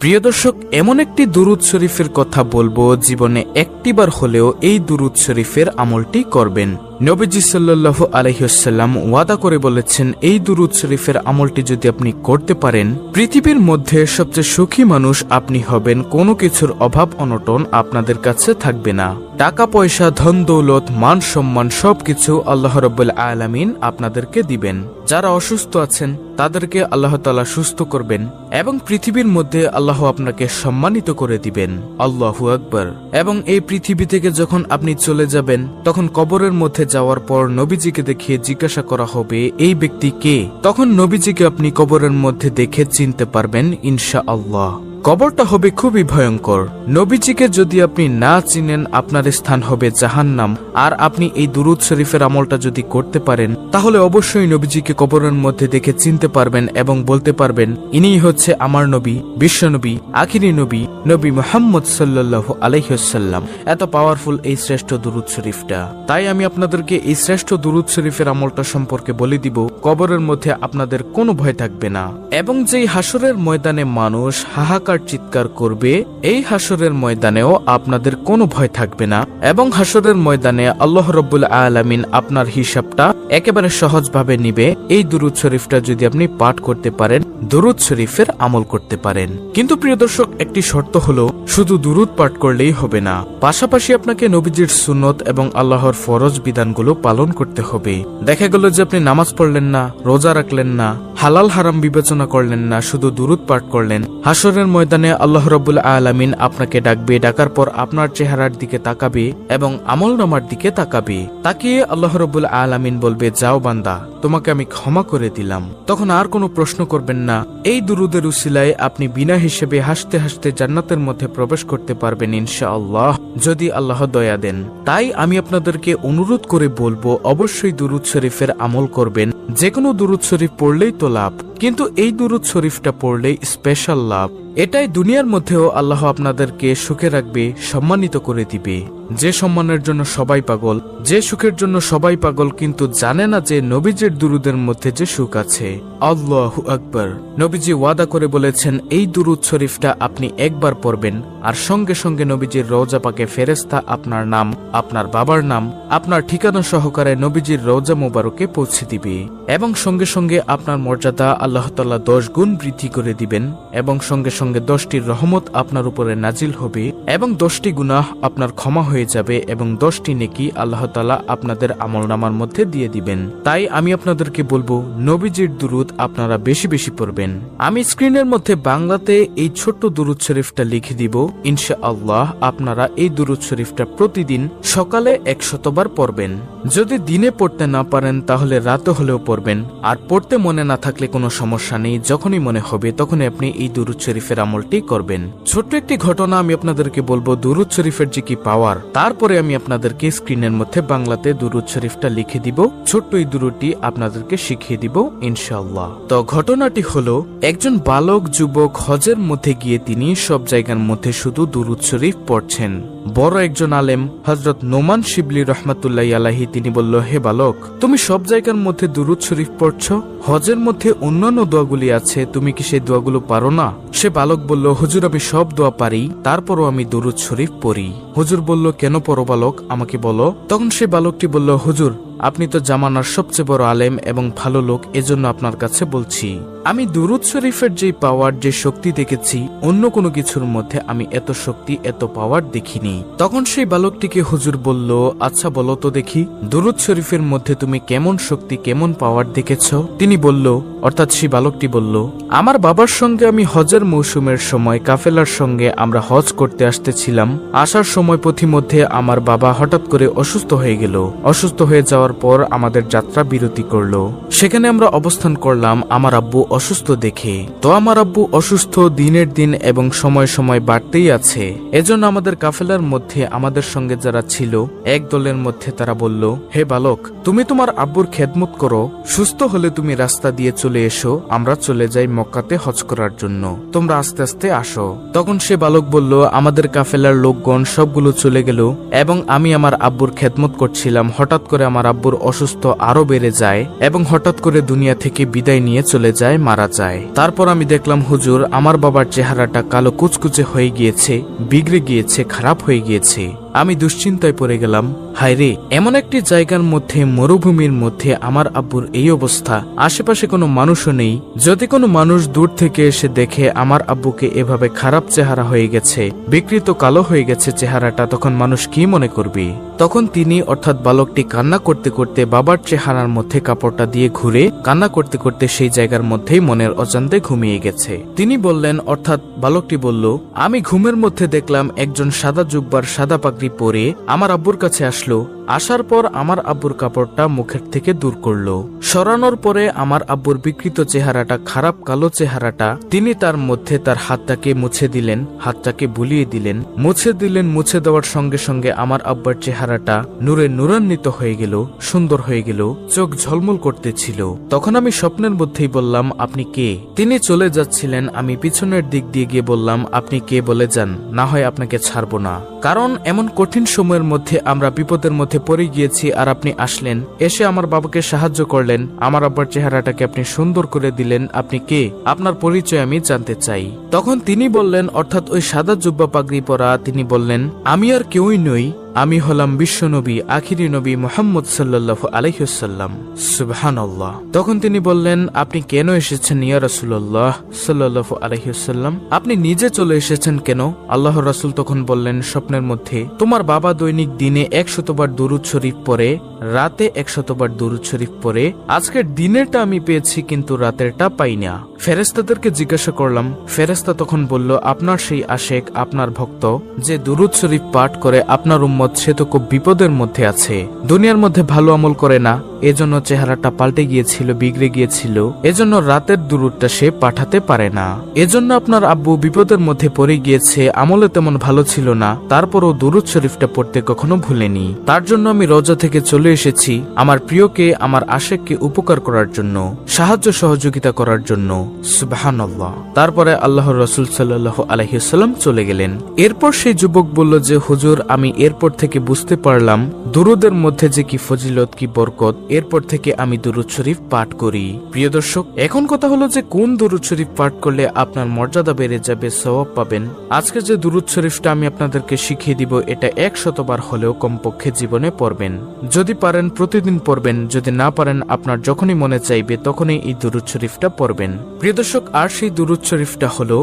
প্রিয় দর্শক, এমন একটি দুরূদ শরীফের কথা বলবো, জীবনে একটিবার হলেও এই দুরূদ শরীফের আমলটি করবেন। নবীজি সাল্লাল্লাহু আলাইহি ওয়াসাল্লাম ওয়াদা করে বলেছেন, এই দুরূদ শরীফের আমলটি যদি আপনি করতে পারেন, পৃথিবীর মধ্যে সবচেয়ে সুখী মানুষ আপনি হবেন। কোনো কিছুর অভাব অনটন আপনাদের কাছে থাকবে না। টাকা পয়সা, ধন দৌলত, মান সম্মান সবকিছু আল্লাহ রাব্বুল আলামিন আপনাদেরকে দিবেন। যারা অসুস্থ আছেন তাদেরকে আল্লাহ তাআলা সুস্থ করবেন এবং পৃথিবীর মধ্যে আল্লাহ আপনাকে সম্মানিত করে দিবেন। আল্লাহু আকবার। এবং এই পৃথিবী থেকে যখন আপনি চলে যাবেন, তখন কবরের মধ্যে যাওয়ার পর নবীজিকে দেখিয়ে জিজ্ঞাসা করা হবে, এই ব্যক্তি কে? তখন নবীজিকে আপনি কবরের মধ্যে দেখে চিনতে পারবেন ইনশাআল্লাহ। কবরটা হবে খুবই ভয়ঙ্কর। নবীজিকে যদি আপনি না চিনেন, আপনার স্থান হবে জাহান্নাম। আর আপনি এই দুরূদ শরীফের আমলটা যদি করতে পারেন, তাহলে অবশ্যই নবীজিকে কবরের মধ্যে দেখে চিনতে পারবেন এবং বলতে পারবেন, ইনিই হচ্ছে আমার নবী, বিশ্বনবী, আখিরি নবী, নবী মুহাম্মদ সাল্লাল্লাহু আলাইহি ওয়াসাল্লাম। এত পাওয়ারফুল এই শ্রেষ্ঠ দুরূদ শরীফটা। তাই আমি আপনাদেরকে এই শ্রেষ্ঠ দুরূদ শরীফের আমলটা সম্পর্কে বলে দিব। কবরের মধ্যে আপনাদের কোনো ভয় থাকবে না। এবং যেই হাসরের ময়দানে মানুষ হাহাকার চিৎকার করবে, এই হাসরের ময়দানেও আপনাদের কোনো ভয় থাকবে না। এবং হাসরের ময়দানে আল্লাহ রাব্বুল আলামিন আপনার হিসাবটা একেবারে সহজভাবে নিবে, এই দুরূদ শরীফটা যদি আপনি পাঠ করতে পারেন, দুরূদ শরীফের আমল করতে পারেন। কিন্তু প্রিয় দর্শক, একটি শর্ত হলো, শুধু দুরূদ পাঠ করলেই হবে না, পাশাপাশি আপনাকে নবীজির সুন্নত এবং আল্লাহর ফরজ বিধানগুলো পালন করতে হবে। দেখা গেল যে আপনি নামাজ পড়লেন না, রোজা রাখলেন না, হালাল হারাম বিবেচনা করলেন না, শুধু দুরূদ পাঠ করলেন। হাসরের ময়দানে আল্লাহ রাব্বুল আলামিন আপনাকে ডাকবে, ডাকার পর আপনার চেহারার দিকে তাকাবে এবং আমলনামার দিকে তাকাবে। তাকিয়ে আল্লাহ রাব্বুল আলামিন বলবে, যাও বান্দা, তোমাকে আমি ক্ষমা করে দিলাম। তখন আর কোনো প্রশ্ন করবেন না। এই দুরূদের উসিলায় আপনি বিনা হিসেবে হাসতে হাসতে জান্নাতের মধ্যে প্রবেশ করতে পারবেন ইনশাআল্লাহ, যদি আল্লাহ দয়া দেন। তাই আমি আপনাদেরকে অনুরোধ করে বলবো, অবশ্যই দুরূদ শরীফের আমল করবেন। যে কোনো দুরূদ শরীফ পড়লেই তো লাভ, কিন্তু এই দুরূদ শরীফটা পড়লেই স্পেশাল লাভ। এটাই দুনিয়ার মধ্যেও আল্লাহ আপনাদেরকে সুখে রাখবে, সম্মানিত করে দিবে। যে সম্মানের জন্য সবাই পাগল, যে সুখের জন্য সবাই পাগল, কিন্তু জানে না যে নবীজির দুরূদের মধ্যে যে সুখ আছে। আল্লাহু আকবার। নবীজি ওয়াদা করে বলেছেন, এই দুরূদ শরীফটা আপনি একবার পড়বেন আর সঙ্গে সঙ্গে নবীজির রওজা পাকে ফেরেশতা আপনার নাম, আপনার বাবার নাম, আপনার ঠিকানা সহকারে নবীজির রওজা মোবারকে পৌঁছে দিবে এবং সঙ্গে সঙ্গে আপনার মর্যাদা আল্লাহ তাআলা 10 গুণ বৃদ্ধি করে দিবেন এবং সঙ্গে সঙ্গে 10টি রহমত আপনার উপরে নাজিল হবে এবং 10টি গুনাহ আপনার ক্ষমা হয়ে যাবে এবং 10টি নেকি আল্লাহ তাআলা আপনাদের আমলনামার মধ্যে দিয়ে দিবেন। তাই আমি আপনাদেরকে বলবো, নবীজির দুরূদ আপনারা বেশি বেশি পড়বেন। আমি স্ক্রিনের মধ্যে বাংলাতে এই ছোট্ট দুরূদ শরীফটা লিখে দিব। ইনশাআল্লাহ আপনারা এই দুরূদ শরীফটা প্রতিদিন সকালে 100 বার পড়বেন। যদি দিনে পড়তে না পারেন তাহলে রাতে হলেও পড়বেন। আর পড়তে মনে না থাকলে কোনো সমস্যা নেই, যখনই মনে হবে তখনই আপনি এই দুরূদ শরীফের আমলটি করবেন। ছোট্ট একটি ঘটনা আমি আপনাদেরকে বলবো, দুরূদ শরীফের যে কি পাওয়ার, তারপরে আমি আপনাদেরকে স্ক্রিনের মধ্যে বাংলাতে দুরূদ শরীফটা লিখে দিব। ছোট্ট এই দুরূদটি আপনাদেরকে শিখিয়ে দিব ইনশাআল্লাহ। তো ঘটনাটি হলো, একজন বালক যুবক হজের মধ্যে গিয়ে তিনি সব জায়গার মধ্যে শুধু দুরূদ শরীফ পড়ছেন। বড় একজন আলেম হযরত নোমান শিবলি রাহমাতুল্লাহি আলাইহি তিনি বলল, হে বালক, তুমি সব জায়গার মধ্যে দুরূদ শরীফ পড়ছো, হজের মধ্যে অন্যান্য দোয়াগুলি আছে, তুমি কি সেই দোয়াগুলো পারো না? সে বালক বলল, হুজুর আমি সব দোয়া পারি, তারপরও আমি দুরূদ শরীফ পড়ি। হুজুর বলল, কেন পড়ো বালক, আমাকে বলো। তখন সে বালকটি বলল, হুজুর আপনি তো জামানার সবচেয়ে বড় আলেম এবং ভালো লোক, এজন্য আপনার কাছে বলছি, আমি দুরূদ শরীফের যে পাওয়ার, যে শক্তি দেখেছি, অন্য কোনো কিছুর মধ্যে আমি এত শক্তি, এত পাওয়ার দেখিনি। তখন সেই বালকটিকে হুজুর বলল, আচ্ছা বলো তো দেখি, দুরূদ শরীফের মধ্যে তুমি কেমন শক্তি, কেমন পাওয়ার দেখেছ? তিনি বলল, অর্থাৎ সেই বালকটি বলল, আমার বাবার সঙ্গে আমি হজের মৌসুমের সময় কাফেলার সঙ্গে আমরা হজ করতে আসতেছিলাম। আসার সময় পথিমধ্যে আমার বাবা হঠাৎ করে অসুস্থ হয়ে গেল। অসুস্থ হয়ে যাওয়ার পর আমাদের যাত্রা বিরতি করলো। সেখানে আমরা অবস্থান করলাম আমার আব্বু অসুস্থ দেখে। তো আমার আব্বু অসুস্থ দিনের দিন এবং সময় সময় বাড়তেই আছে। এজন্য আমাদের কাফেলার মধ্যে আমাদের সঙ্গে যারা ছিল এক দলের মধ্যে তারা বলল, হে বালক, তুমি তোমার আব্বুর খেদমত করো, সুস্থ হলে তুমি রাস্তা দিয়ে চলে এসো, আমরা চলে যাই মক্কাতে হজ করার জন্য, তোমরা আস্তে আস্তে আসো। তখন সে বালক বলল, আমাদের কাফেলার লোকগণ সবগুলো চলে গেল এবং আমি আমার আব্বুর খেদমত করছিলাম। হঠাৎ করে আমার আব্বুর অসুস্থ আরো বেড়ে যায় এবং হঠাৎ করে দুনিয়া থেকে বিদায় নিয়ে চলে যায়, মারা যায়। তারপর আমি দেখলাম হুজুর আমার বাবার চেহারাটা কালো কুচকুচে হয়ে গিয়েছে, বিগড়ে গিয়েছে, খারাপ হয়ে গিয়েছে। আমি দুশ্চিন্তায় পড়ে গেলাম, হায়রে এমন একটি জায়গার মধ্যে, মরুভূমির মধ্যে আমার আব্বুর এই অবস্থা, আশেপাশে কোনো মানুষও নেই। যদি কোনো মানুষ দূর থেকে এসে দেখে আমার আব্বুকে এভাবে খারাপ চেহারা হয়ে গেছে, বিকৃত কালো হয়ে গেছে চেহারাটা, তখন মানুষ কি মনে করবে? তখন তিনি অর্থাৎ বালকটি কান্না করতে করতে বাবার চেহারার মধ্যে কাপড়টা দিয়ে ঘুরে কান্না করতে করতে সেই জায়গার মধ্যেই মনের অজান্তে ঘুমিয়ে গেছে। তিনি বললেন, অর্থাৎ বালকটি বলল, আমি ঘুমের মধ্যে দেখলাম একজন সাদা জুব্বার সাদা পাগড়ি পরে আমার আব্বুর কাছে আসলো। আসার পর আমার আব্বুর কাপড়টা মুখের থেকে দূর করলো। সরানোর পরে আমার আব্বুর বিকৃত চেহারাটা, খারাপ কালো চেহারাটা, তিনি তার মধ্যে তার হাতটাকে মুছে দিলেন, হাতটাকে বুলিয়ে দিলেন, মুছে দিলেন। মুছে দেওয়ার সঙ্গে সঙ্গে আমার আব্বার চেহারাটা নূরে নূরান্বিত হয়ে গেল, সুন্দর হয়ে গেল, চোখ ঝলমল করতেছিল। তখন আমি স্বপ্নের মধ্যেই বললাম, আপনি কে? তিনি চলে যাচ্ছিলেন। আমি পিছনের দিক দিয়ে গিয়ে বললাম, আপনি কে বলে যান, না হয় আপনাকে ছাড়বো না। কারণ এমন কঠিন সময়ের মধ্যে আমরা বিপদের মধ্যে পড়ে গিয়েছি, আর আপনি আসলেন, এসে আমার বাবাকে সাহায্য করলেন, আমার আব্বার চেহারাটাকে আপনি সুন্দর করে দিলেন। আপনি কে? আপনার পরিচয় আমি জানতে চাই। তখন তিনি বললেন, অর্থাৎ ওই সাদা জুব্বা পাগড়ি পরা তিনি বললেন, আমি আর কেউই নই, আমি হলাম বিশ্বনবী, আখিরি নবী মুহাম্মদ সাল্লাল্লাহু আলাইহি ওয়াসাল্লাম। সুবহানাল্লাহ। তখন তিনি বললেন, আপনি কেন এসেছেন ইয়া রাসূলুল্লাহ সাল্লাল্লাহু আলাইহি ওয়াসাল্লাম? আপনি নিজে চলে এসেছেন কেন? আল্লাহর রাসূল তখন বললেন স্বপ্নের মধ্যে, তোমার বাবা দৈনিক দিনে 100 বার দুরূদ শরীফ পড়ে, রাতে 100 বার দুরূদ শরীফ পড়ে। আজকের দিনেরটা আমি পেয়েছি, কিন্তু রাতেরটা পাই না। ফেরেশতাদেরকে জিজ্ঞাসা করলাম। ফেরেশতা তখন বলল, আপনার সেই আশেক, আপনার ভক্ত যে দুরূদ শরীফ পাঠ করে, আপনার উম্মত সে তো খুব বিপদের মধ্যে আছে, দুনিয়ার মধ্যে ভালো আমল করে না, এজন্য চেহারাটা পাল্টে গিয়েছিল, বিগড়ে গিয়েছিল, এজন্য রাতের দুরূদটা সে পাঠাতে পারে না। এজন্য আপনার আব্বু বিপদের মধ্যে পড়ে গিয়েছে, আমলে তেমন ভালো ছিল না, তারপরও দুরূদ শরীফটা পড়তে কখনো ভুলেনি। তার জন্য আমি রওজা থেকে চলে এসেছি, আমার প্রিয়কে, আমার আশেককে উপকার করার জন্য, সাহায্য সহযোগিতা করার জন্য। সুবহানাল্লাহ। তারপরে আল্লাহর রাসূল সাল্লাল্লাহু আলাইহি ওয়াসাল্লাম চলে গেলেন। এরপর সেই যুবক বলল যে, হুজুর আমি এরপর থেকে বুঝতে পারলাম দুরূদের মধ্যে যে কি ফজিলত, কি বরকত। এরপর থেকে আমি দুরূদ শরীফ পাঠ করি। প্রিয় দর্শক, এখন কথা হলো যে কোন দুরূদ শরীফ পাঠ করলে আপনার মর্যাদা বেড়ে যাবে, সওয়াব পাবেন। আজকে যে দুরূদ শরীফটা আমি আপনাদেরকে শিখিয়ে দিব, এটা 100 বার হলেও কমপক্ষে জীবনে পড়বেন। যদি পারেন প্রতিদিন পড়বেন, যদি না পারেন আপনার যখনই মনে চাইবে তখনই এই দুরূদ শরীফটা পড়বেন। প্রিয় দর্শক, আর সেই দুরূদ শরীফটা হলো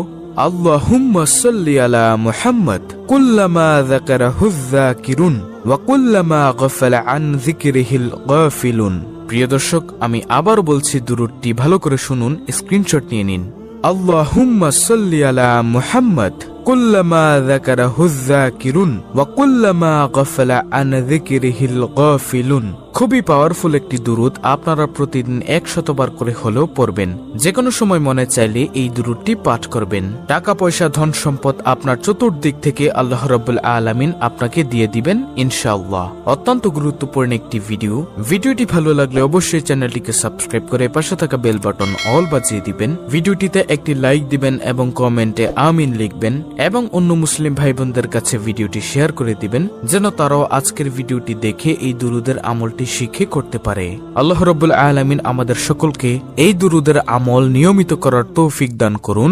আল্লাহুম্মা সাল্লি আলা মুহাম্মদ কুল্লামা যাকারাহু যাকিরুন ওয়া কুল্লামা গাফালা আন যিকরিহিল গাফিলুন। প্রিয় দর্শক, আমি আবার বলছি, দুরূদটি ভালো করে শুনুন, স্ক্রিনশট নিয়ে নিন। আল্লাহুম্মা সাল্লি আলা মুহাম্মদ কুল্লামা যাকারাহু যাকিরুন ওয়া কুল্লামা গাফালা আন যিকরিহিল গাফিলুন। খুবই পাওয়ারফুল একটি দুরূদ, আপনারা প্রতিদিন 100 বার করে হলেও পড়বেন। যে কোনো সময় মনে চাইলে এই দুরূদটি পাঠ করবেন। টাকা পয়সা, ধন সম্পদ আপনার চতুর্দিক থেকে আল্লাহ রাব্বুল আলামিন আপনাকে দিয়ে দিবেন ইনশাআল্লাহ। অত্যন্ত গুরুত্বপূর্ণ একটি ভিডিও। ভিডিওটি ভালো লাগলে অবশ্যই চ্যানেলটিকে সাবস্ক্রাইব করে পাশে থাকা বেল বাটন অল বাজিয়ে দিবেন। ভিডিওটিতে একটি লাইক দিবেন এবং কমেন্টে আমিন লিখবেন, এবং অন্য মুসলিম ভাই বোনদের কাছে ভিডিওটি শেয়ার করে দিবেন, যেন তারাও আজকের ভিডিওটি দেখে এই দুরূদের আমলটি শিখে করতে পারে। আল্লাহ রাব্বুল আলামিন আমাদের সকলকে এই দুরূদের আমল নিয়মিত করার তৌফিক দান করুন।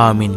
আমিন।